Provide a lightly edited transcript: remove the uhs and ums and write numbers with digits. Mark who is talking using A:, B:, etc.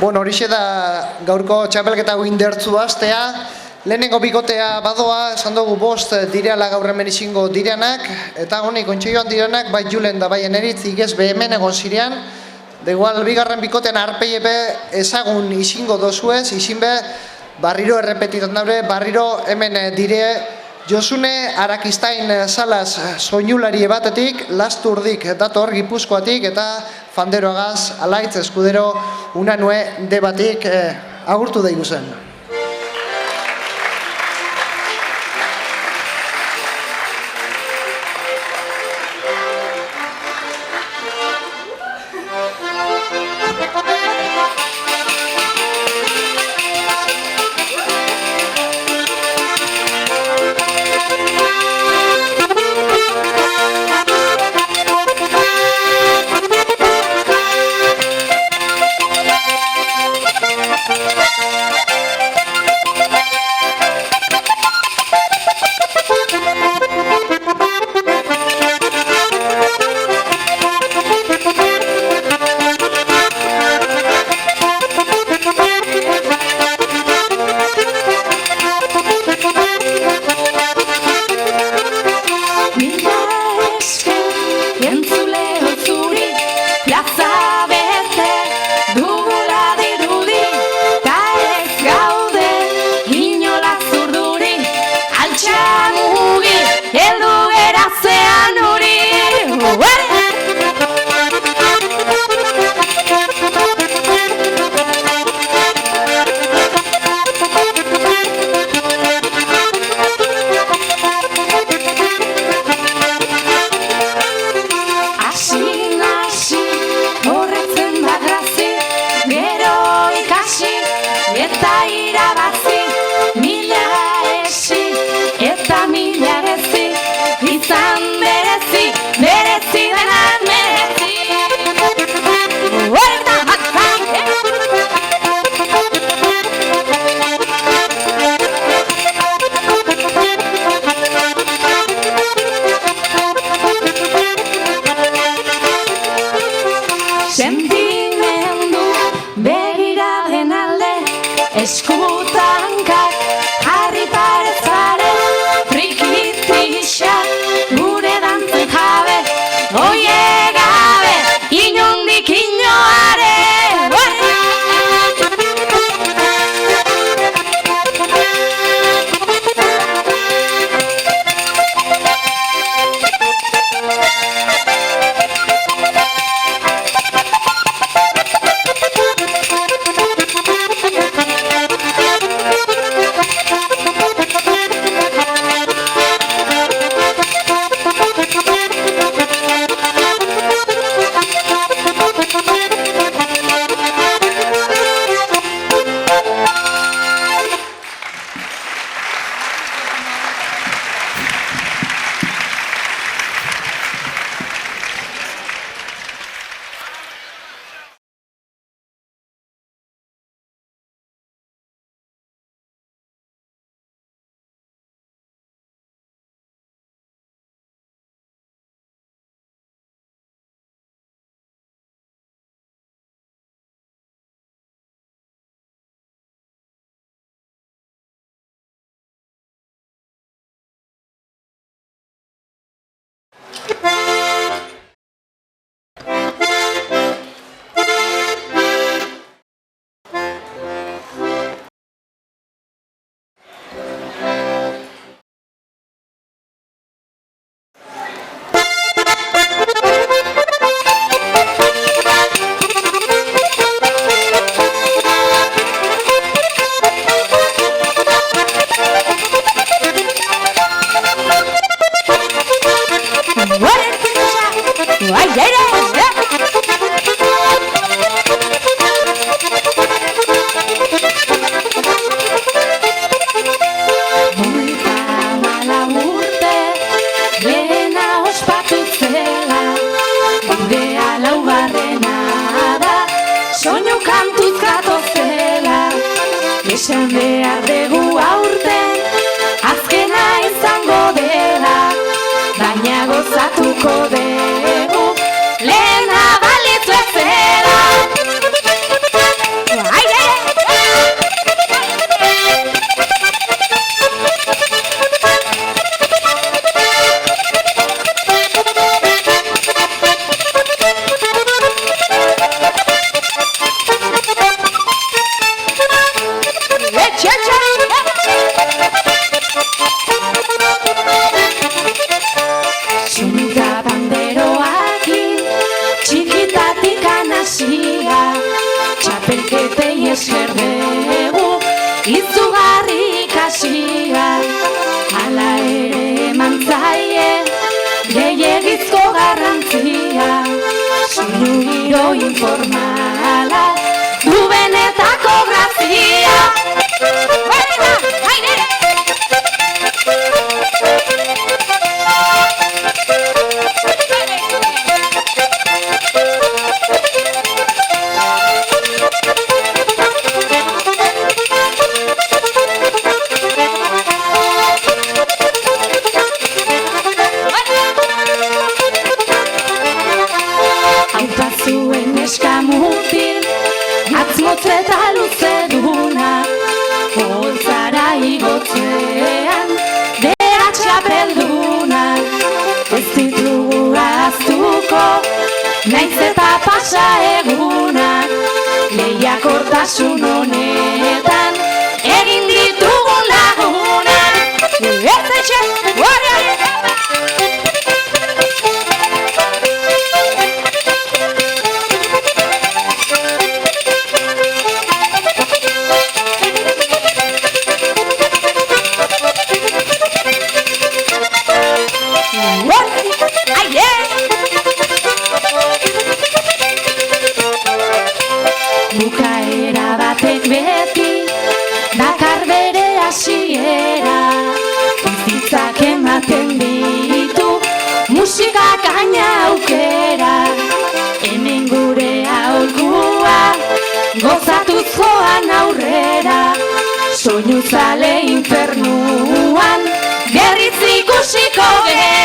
A: Bueno, horixe da gaurko txapelketa indertzu hastea. Lehenengo bikotea badoa, esan dugu 5 direala gaur hemen izango direnak, eta honik ontsioan direnak, bai Julen da bai Eneritz igez hemen egon zirean, da igual bigarren bikotean arpeiepe ezagun izango dozuez, izin be, barriro errepetitan daure, barriro hemen dire Josune Arakistain Salas soinulari batetik, Lasturdik dator Gipuzkoatik eta Fanderoagaz Alaitz Eskudero Unanue debatik agurtu daigu zen.
B: Lehena balitzu ezera Sonuta banderoakin, txikitatik anasia, txapelketei esker dugu, izugarri ikasia. Hala ere eman zaie, gehiegizko garrantzia, soinu giro informala, du benetako grazia. Zuen eskamutil, atzmotz eta luze duna, holtzara igotzean, bera txapelduna. Ez ditugu ahaztuko, naiz eta pasa eguna, lehiakortasun honetan, egin ditugun laguna. Ez etxe, bukaera batek beti, dakar bere hasiera, bizitzak ematen ditu, musikak gaina aukera, hemen gure aholkua, gozatuz joan aurrera, soinu zale infernuan, berriz ikusiko gera.